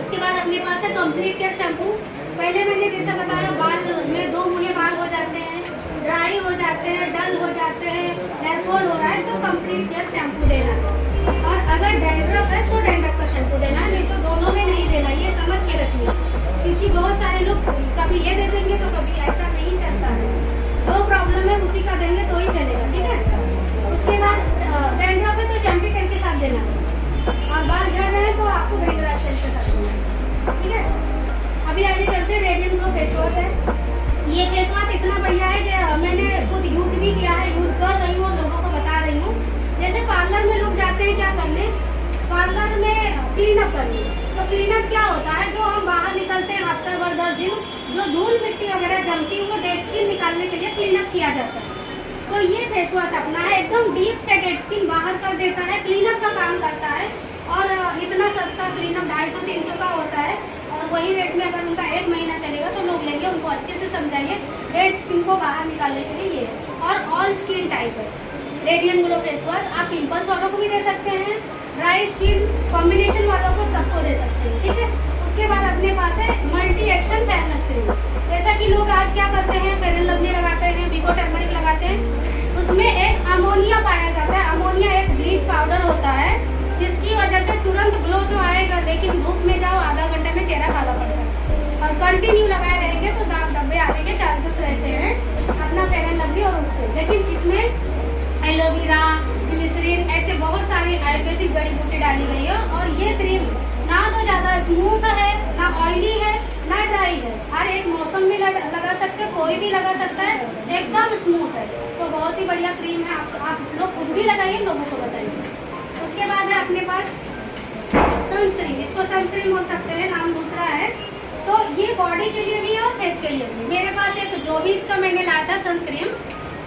उसके बाद अपने पास है कंप्लीट केयर शैम्पू। पहले मैंने जैसा बताया, बाल में 2 मुहे बाल हो जाते हैं, ड्राई हो जाते हैं, डल हो जाते हैं, हेयर फॉल हो रहा है तो कंप्लीट केयर शैम्पू देना। और अगर डैंड्रफ है तो डैंड्रफ का शैम्पू देना, नहीं तो दोनों में नहीं देना, ये समझ के रखिए। क्योंकि बहुत सारे लोग कभी ये दे देंगे तो कभी ऐसा नहीं चलता है, जो प्रॉब्लम है उसी का देंगे तो ही चलेगा, ठीक है। उसके बाद डैंड्रफ है तो शैम्पू तेल के साथ देना, और बाल झड़ रहे हैं तो आपको भृंगराज तेल के साथ देना, ठीक है। अभी आगे चलते हैं। रेडियंट ग्लो फेस वॉश है। ये फेस वॉश इतना बढ़िया है कि मैंने खुद यूज भी किया है, यूज कर रही हूँ, लोगों को बता रही हूँ। जैसे पार्लर में लोग जाते हैं क्या करने, पार्लर में क्लीन अप करने, तो क्लीन अप क्या होता है, जो हम बाहर निकलते हैं हफ्ता भर 10 दिन, जो धूल मिट्टी वगैरह जमती है वो डेड स्किन निकालने के लिए क्लीन अप किया जाता है। तो ये फेस वॉश अपना है, एकदम डीप से डेड स्किन बाहर कर देता है, क्लीन अप का काम करता है। और इतना सस्ता क्लीन अप 250-300 का होता है, और वही रेट में अगर उनका 1 महीना चलेगा तो लोग लेंगे। उनको अच्छे से समझाइए, डेड स्किन को बाहर निकालने के लिए ये है। और ऑल स्किन टाइप है रेडियंट ग्लो फेस वॉश। आप पिंपल्स वालों को भी दे सकते हैं, ड्राई स्किन कॉम्बिनेशन वालों को सबको दे सकते हैं, ठीक है। उसके बाद अपने पास है मल्टी एक्शन फेयरनेस क्रीम। जैसा कि लोग आज क्या करते हैं, फेयर एंड लवली लगाते हैं, बिको टर्मरिक लगाते हैं, उसमें एक अमोनिया पाया जाता है। अमोनिया एक ब्लीच पाउडर होता है, जिसकी वजह से तुरंत ग्लो तो आएगा, लेकिन धूप में जाओ आधा घंटे में चेहरा काला पड़ेगा। और कंटिन्यू लगाए रहेंगे तो दाग धब्बे आने के चांसेस रहते हैं, अपना फेयर एंड लवली और उससे। लेकिन इसमें सारी आयुर्वेदिक जड़ी बूटी डाली गई है। और ये क्रीम ना तो ज़्यादा स्मूथ है, ना ऑयली है, ना ड्राई है। हर एक मौसम में लगा सकते हैं, कोई भी लगा सकता है, एकदम स्मूथ है। तो बहुत ही बढ़िया क्रीम है, आप लोग खुद भी लगाइए, लोगों को बताइए। उसके बाद है अपने पास सनस्क्रीन, इसको सनस्क्रीन बोल सकते हैं, नाम दूसरा है। तो ये बॉडी के लिए भी है और फेस के लिए भी। मेरे पास एक जो भी इसका मैंने लाया था सनस्क्रीन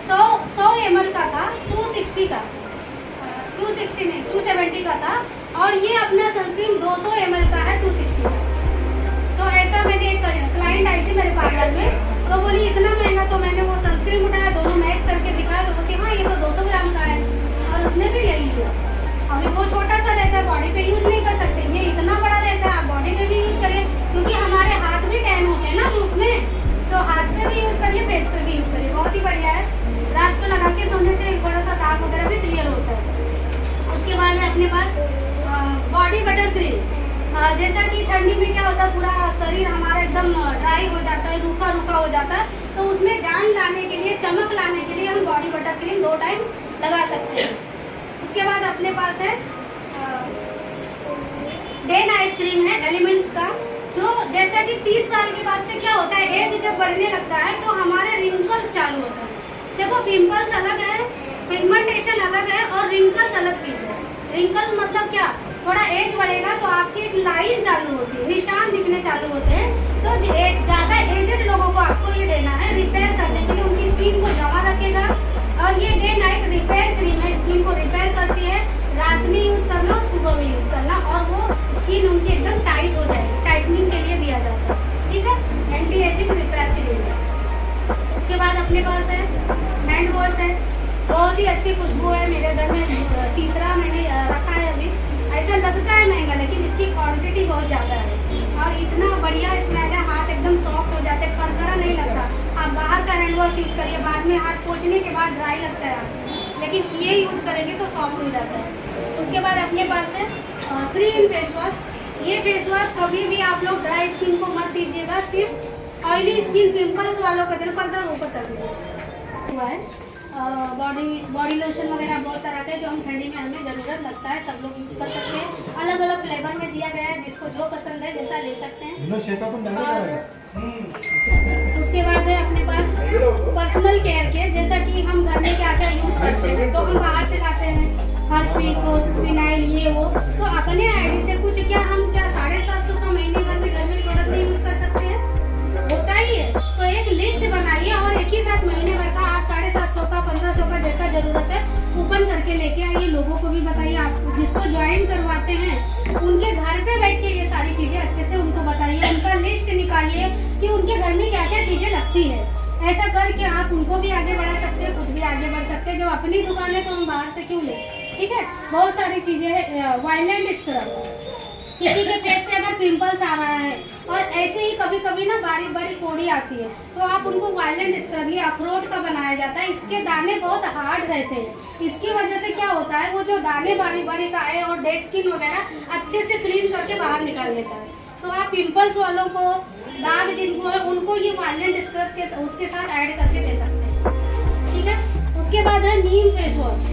100 ml का था, 260 का, 260 नहीं 270 का था। और ये अपना सनस्क्रीन 200 ml का है, 260 का। तो ऐसा मैंने एक क्लाइंट आई थी मेरे पार्लर में, तो बोली इतना महंगा, तो मैंने वो सनस्क्रीन उठाया, दोनों मैच करके दिखाया, तो बोली हाँ ये तो 200 ग्राम का है, और उसने भी यही लिया। और वो छोटा सा रहता है, बॉडी पे यूज नहीं कर सकते, ये इतना बड़ा रहता है, आप बॉडी पे भी यूज करिए, क्योंकि हमारे हाथ भी टैन होते हैं ना धूप में, तो हाथ पे भी यूज करिए, फेस पे भी यूज करिए, बहुत ही बढ़िया है। रात को लगा के सोने से थोड़ा सा दाग वगैरह भी क्लियर होता है। उसके बाद है अपने पास बॉडी बटर क्रीम। जैसा कि ठंडी में क्या होता है, पूरा शरीर हमारा एकदम ड्राई हो जाता है, रूखा रूखा हो जाता है, तो उसमें जान लाने के लिए, चमक लाने के लिए हम बॉडी बटर क्रीम 2 टाइम लगा सकते हैं। उसके बाद अपने पास है डे नाइट क्रीम है एलिमेंट्स का, जो जैसा कि 30 साल के बाद से क्या होता है, एज जब बढ़ने लगता है तो हमारे रिंकल्स चालू होता है। देखो पिंपल्स अलग है, पिगमेंटेशन अलग है, और रिंकल्स अलग चीज है। रिंकल मतलब क्या, थोड़ा एज बढ़ेगा तो आपकी एक लाइन चालू होती है, निशान दिखने चालू होते हैं। तो ज्यादा एजेड लोगों को आपको ये देना है रिपेयर करने के लिए, उनकी स्किन को जमा रखेगा। और ये डे नाइट रिपेयर क्रीम है, स्किन को रिपेयर करती है, रात में यूज करना, सुबह में यूज करना, और वो स्किन उनकी एकदम टाइट हो जाएगी, टाइटनिंग के लिए दिया जाता है, ठीक है, एंटी एजिंग रिपेयर के लिए। उसके बाद अपने पास है हैंड वॉश है, बहुत ही अच्छी खुशबू है, मेरे घर में तीसरा मैंने रखा है अभी। ऐसा लगता है महंगा, लेकिन इसकी क्वांटिटी बहुत ज़्यादा है, और इतना बढ़िया स्मेल है, हाथ एकदम सॉफ्ट हो जाते हैं, करकरा नहीं लगता। आप बाहर का हैंड वॉश यूज करिए, बाद में हाथ पोंछने के बाद ड्राई लगता है, लेकिन ये यूज करेंगे तो सॉफ्ट हो जाता है। उसके बाद अपने पास है 3 फेस वॉश। ये फेस वॉश कभी भी आप लोग ड्राई स्किन को मत दीजिएगा, सिर्फ ऑयली स्किन, पिंपल्स वालों का दिल करता है वो कर दीजिए। हुआ है बॉडी लोशन वगैरह बहुत तरह के, जो हम ठंडी में हमें ज़रूरत लगता है, सब लोग यूज कर सकते हैं। अलग अलग फ्लेवर में दिया गया है, जिसको जो पसंद है जैसा ले सकते हैं। और उसके बाद है अपने पास पर्सनल केयर के, जैसा कि हम घर में क्या क्या यूज करते हैं, तो हम बाहर से लाते हैं, हार्पिक और फिनाइल ये वो, तो अपने आईडी से कुछ क्या हम क्या 750 का महीने भर में घर में प्रोडक्ट नहीं यूज कर सकते हैं, होता ही है। तो एक लिस्ट बनाइए, और एक ही साथ महीने भर का आप 750 का, 1500 का, जैसा जरूरत है कूपन करके लेके आइए, लोगों को भी बताइए। आप जिसको ज्वाइन करवाते हैं उनके घर पे बैठ के ये सारी चीजें अच्छे से उनको बताइए, उनका लिस्ट निकालिए कि उनके घर में क्या क्या चीजें लगती है। ऐसा करके आप उनको भी आगे बढ़ा सकते हैं, खुद भी आगे बढ़ सकते हैं। जब अपनी दुकान है तो हम बाहर से क्यों ले, ठीक है। बहुत सारी चीजें है, वायलेंट स्क्रब, किसी के फेस पे अगर पिंपल्स आ रहा है, और ऐसे ही कभी कभी ना बारीक बारीक कोड़ी आती है, तो आप उनको वायलेंट स्क्रब, ये अखरोट का बनाया जाता है, इसके दाने बहुत हार्ड रहते हैं, इसकी वजह से क्या होता है, वो जो दाने बारीक बारीक आए और डेड स्किन वगैरह अच्छे से क्लीन करके बाहर निकाल लेता है। तो आप पिंपल्स वालों को, दाग जिनको है, उनको ये वायलेंट स्क्रब के उसके साथ ऐड करके दे सकते हैं, ठीक है। उसके बाद है नीम फेस वॉश।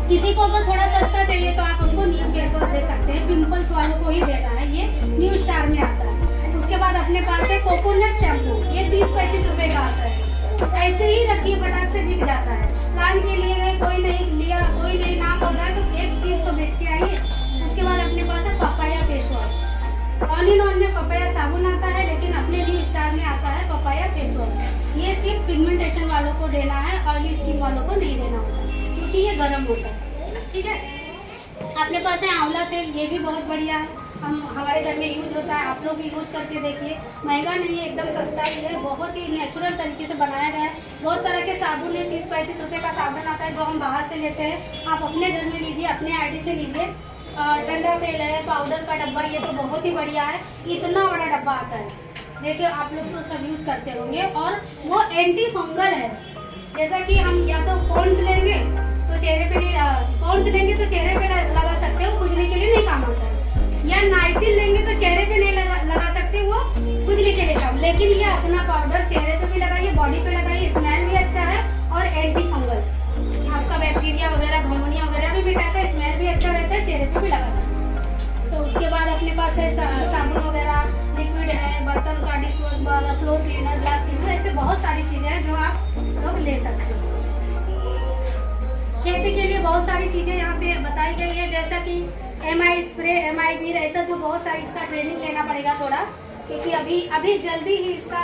किसी को अगर थोड़ा सस्ता चाहिए तो आप उनको नीम फेस वॉश दे सकते हैं, पिंपल्स वालों को ही देना है, ये न्यू स्टार में आता है। उसके बाद अपने पास है कोकोनट शैम्पू, ये 30-35 रुपए का आता है, ऐसे ही रखिए, फटाक से बिक जाता है। कान के लिए गए, कोई नहीं लिया, कोई नहीं नाम बोल रहा है, तो एक चीज तो बेच के आइए। उसके बाद अपने पास है papaya face wash. On in on में पपाया साबुन आता है, लेकिन अपने न्यू स्टार में आता है पपाया फेस वॉश। ये सिर्फ पिगमेंटेशन वालों को देना है, ऑयली स्किन वालों को नहीं देना होता, क्योंकि ये गर्म होता है, ठीक है। अपने पास है आंवला तेल, ये भी बहुत बढ़िया है, हमारे घर में यूज होता है, आप लोग भी यूज करके देखिए। महंगा नहीं है, एकदम सस्ता ही है, बहुत ही नेचुरल तरीके से बनाया गया है। बहुत तरह के साबुन है, 30-35 रुपए का साबुन आता है, जो हम बाहर से लेते हैं, आप अपने घर में लीजिए, अपने आईडी से लीजिए। ठंडा तेल है, पाउडर का डब्बा, ये तो बहुत ही बढ़िया है, इतना बड़ा डब्बा आता है, देखिए आप लोग तो सब यूज करते होंगे। और वो एंटी फंगल है, जैसा कि हम या तो पॉन्ड्स लेंगे तो चेहरे पे नहीं, पॉन्ड्स लेंगे तो चेहरे पे लगा सकते हो, खुजली के लिए नहीं काम आता है, या नाइसिल लेंगे तो चेहरे पे नहीं लगा सकते, वो खुजली के लिए काम। लेकिन ये अपना पाउडर चेहरे पे भी लगाइए, बॉडी पे लगाइए, स्मेल भी अच्छा है और एंटी फंगल, आपका बैक्टीरिया वगैरह, घुमनिया वगैरह भी मिटाता है, स्मेल भी जैसे साबुन वगैरह, लिक्विड है, बर्तन का dish wash, floor cleaner, glass cleaner, ऐसे बहुत सारी चीज़ें हैं जो आप लोग ले सकते हो। खेती के लिए बहुत सारी चीज़ें यहाँ पे बताई गई है, जैसा कि MI स्प्रे, MI बीर, ऐसा तो बहुत सारी इसका ट्रेनिंग लेना पड़ेगा थोड़ा, क्योंकि अभी जल्दी ही इसका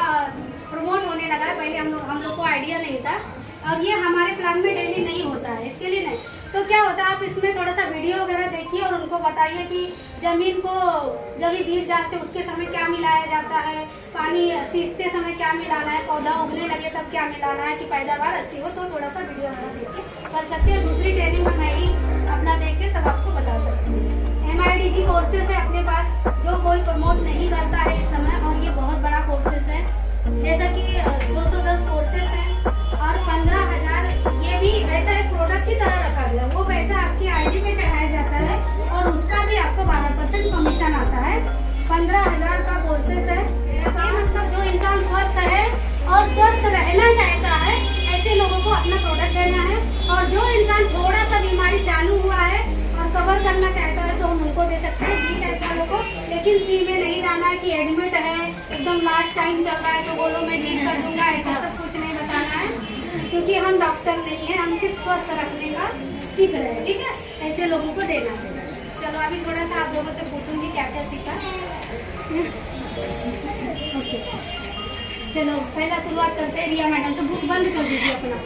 प्रमोट होने लगा है। पहले हम लोग को आइडिया नहीं था, और ये हमारे प्लान में डेली नहीं होता है, इसके लिए नहीं। तो क्या होता है, आप इसमें थोड़ा सा वीडियो वगैरह देखिए और उनको बताइए कि जमीन को जब भी बीज डालते उसके समय क्या मिलाया जाता है, पानी सींचते समय क्या मिलाना है, पौधा उगने लगे तब क्या मिलाना है कि पैदावार अच्छी हो। तो थोड़ा सा वीडियो वगैरह देख के कर सकते हैं। दूसरी ट्रेनिंग में मैं ही अपना देख के सब आपको बता सकती हूँ। MIDG कोर्सेस है अपने पास, जो कोई प्रमोट नहीं करता है इस समय, और ये बहुत बड़ा कोर्सेस है, जैसा कि 210 कोर्सेस हैं और 15,000 ये भी ऐसा एक प्रोडक्ट की तरह रखा गया, वो पैसा आपकी ID पे चढ़ाया जाता है और उसका भी आपको 12% कमीशन आता है। 15,000 का कोर्सेस है। इसका मतलब जो इंसान स्वस्थ है और स्वस्थ रहना चाहता है, ऐसे लोगों को अपना प्रोडक्ट देना है, और जो इंसान थोड़ा सा बीमारी चालू हुआ है और कवर करना चाहता है तो हम उनको दे सकते हैं, B टाइप वालों को। लेकिन C में नहीं जाना है कि एडमिट है, एकदम लास्ट टाइम चल रहा है तो बोलो मैं ठीक कर दूंगा, ऐसा सब कुछ नहीं बताना है, क्योंकि हम डॉक्टर नहीं है, हम सिर्फ स्वस्थ रखने का सीख रहे हैं, ठीक है। ऐसे लोगों को देना है। चलो अभी थोड़ा सा आप लोगों से पूछूंगी क्या क्या सीखा। ओके, चलो पहला शुरुआत करते हैं रिया मैडम से। बुक बंद कर दीजिए अपना।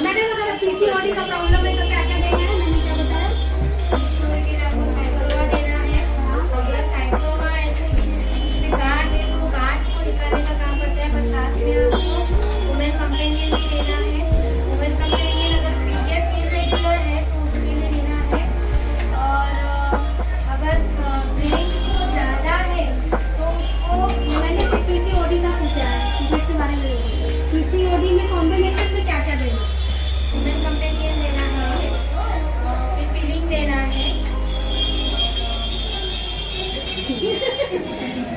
मैडम अगर PCOD का प्रॉब्लम है तो क्या क्या देना है, मैंने क्या बताया?
PCOD के लिए आपको साइक्लोवा देना है। अगर साइक्लोवा ऐसे कि जिसमें गांठ है तो वो गांठ को निकालने का काम करता है, पर साथ में आपको वुमेन कंपेनियन भी देना है। वुमेन कंपेनियन अगर पीरियड्स इरेगुलर है तो उसके लिए देना है। और अगर ब्लीडिंग को ज़्यादा है तो उसको
मैंने से PCOD का पूछा है, पीरियड के बारे में। PCOD में कॉम्बिनेशन में क्या क्या देना है?
वुमेन कंपेनियन देना है, फिर फीलिंग देना है।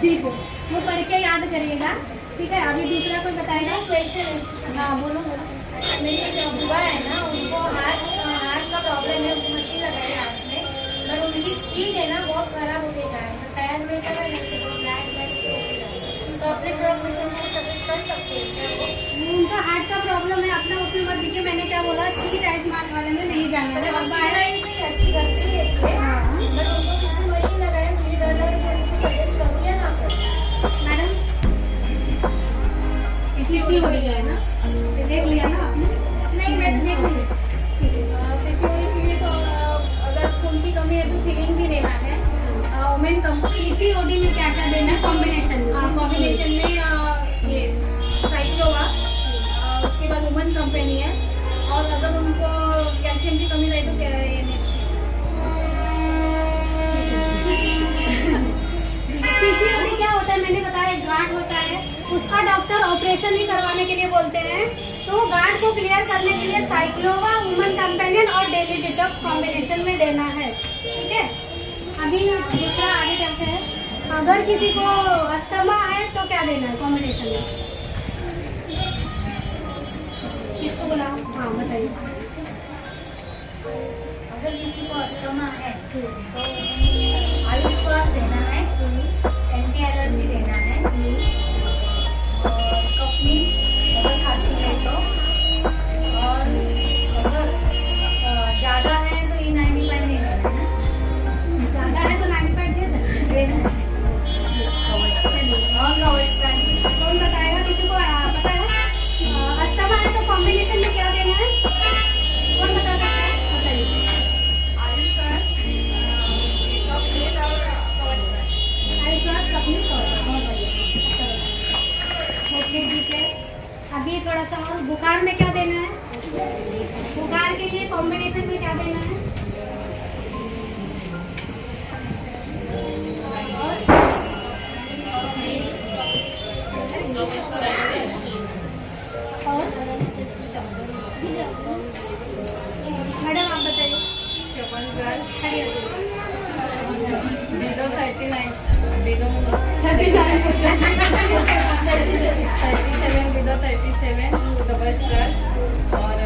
ठीक है, वो पढ़ के याद करिएगा, ठीक है। अभी दूसरा कोई बताएगा?
क्वेश्चन है,
हाँ बोलो।
मेरी जो बुआ है ना, उनको हार्ट का प्रॉब्लम है, मशीन लगाई है हाथ में, पर उनकी स्किन है ना बहुत खराब होते जा रहा है, तो पैर में क्या है ब्लैक ब्लैक से होते जा रहा है। तो अपने प्रोडक्ट में उनको सजेस्ट कर सकते हैं क्या वो?
उनका हार्ट का प्रॉब्लम है, अपना उसमें मत दीजिए। मैंने क्या बोला, C टाइप माल वाले में नहीं जाना है। अब आया
अच्छी करती है, बट उनको कितनी मशीन लगाए, मुझे डर लग रहा है, उनको सजेस्ट करूँ या ना करूँ?
मैडम PCOD है ना, देख लिया ना आपने?
नहीं, मैं तो देख लूँगी। PCOD के लिए तो अगर खून की कमी है तो फीलिंग भी देना है। वुमेन
PCOD में क्या क्या देना है कॉम्बिनेशन में?
कॉम्बिनेशन में ये साइक्लोवा, उसके बाद वुमेन कंपनी है, और अगर उनको कैल्शियम की कमी रहे तो क्या ये
PCOD क्या होता है मैंने बताया, एक गांठ होता है, उसका डॉक्टर ऑपरेशन ही करवाने के लिए बोलते हैं। तो गांठ को क्लियर करने के लिए साइक्लोवा, वुमेन कंपेनियन और डेली डिटॉक्स कॉम्बिनेशन में देना है, ठीक है। अभी दूसरा आगे चलते हैं। अगर किसी को अस्थमा है तो क्या देना है कॉम्बिनेशन में? किसको बुलाओ? हाँ बताइए।
अगर किसी को अस्थमा है तो आयुष श्वास देना है, एंटी एलर्जी देना है, और कफनी अगर खांसी है तो, और अगर ज़्यादा है तो E95 देना है ना,
ज़्यादा है तो 95 दे सकते हैं।
देना है, और कवच का
कौन बताएगा? किसी को पता है? अस्थमा है तो कॉम्बिनेशन में क्या देना है? कौन बता सकता है? बताइए।
आयुष श्वास, कफनी और कवच का।
आयुष्वास कपनी बहुत बढ़िया। ओके ठीक है। अभी थोड़ा सा और, बुखार में क्या देना है? बुखार के लिए कॉम्बिनेशन में क्या देना है? और मैडम आप बताइए।
च्यवनप्राश,
खड़ी हो जाइए।
Below 39, below
39
37, below 37, double scratch और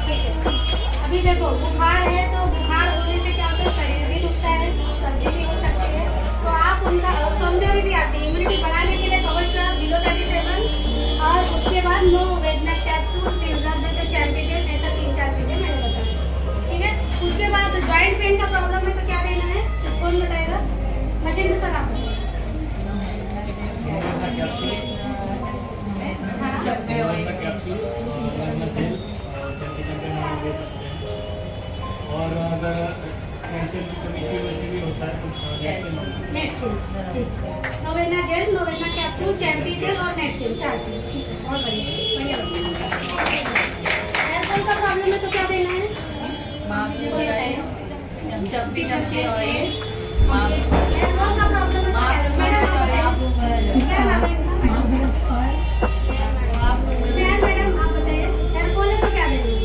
ठीक है। अभी देखो उसके बाद नो वेदना कैप्सूल सिरदर्द तो चैम्पियन ऐसा 3-4 चीजें मैंने बताया, ठीक है। उसके बाद जॉइंट पेन का प्रॉब्लम है तो क्या देना है, कौन बताएगा? मचिंद्र सर आप।
और अगर कैल्शियम की कमी की वजह से भी होता है तो
next Novena gel, Novena capsule, champion और नेक्स्ट 4 चीज, ठीक है। और बढ़िया हेयर फॉल का प्रॉब्लम है तो क्या देना है? मुझे कोई बताएगा?
चप्पी चप्पी ऑयल
हेयर फॉल का प्रॉब्लम है तो क्या देना है? क्या नाम है इनका? स्नेहा मैडम आप बताइए, हेयर फॉल है तो क्या देना है?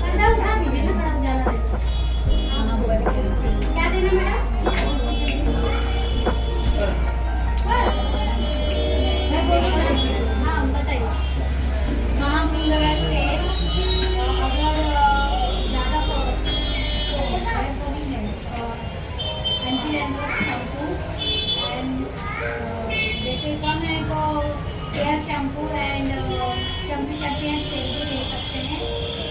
पर्दा उठा दीजिए ना मैडम, ज्यादा है। क्या देना मैडम? बस मैं बोल रही हूँ। हाँ बताइए।
महामृंगराज तेल, अगर ज़्यादा एंटी रैंडम शैम्पू एंड जैसे कम है तो हेयर शैम्पू एंड चम्पी चम्पियन तेल भी ले सकते हैं।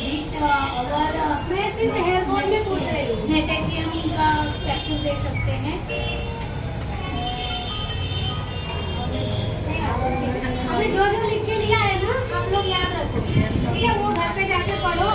विथ और
मैं सिर्फ हेयर फॉल में पूछ रही हूँ।
नेटेशियम का कैप्सूल ले सकते हैं।
हमें जो जो लिख के लिया है ना आप लोग याद रखो, ठीक है। वो घर पे जाके पढ़ो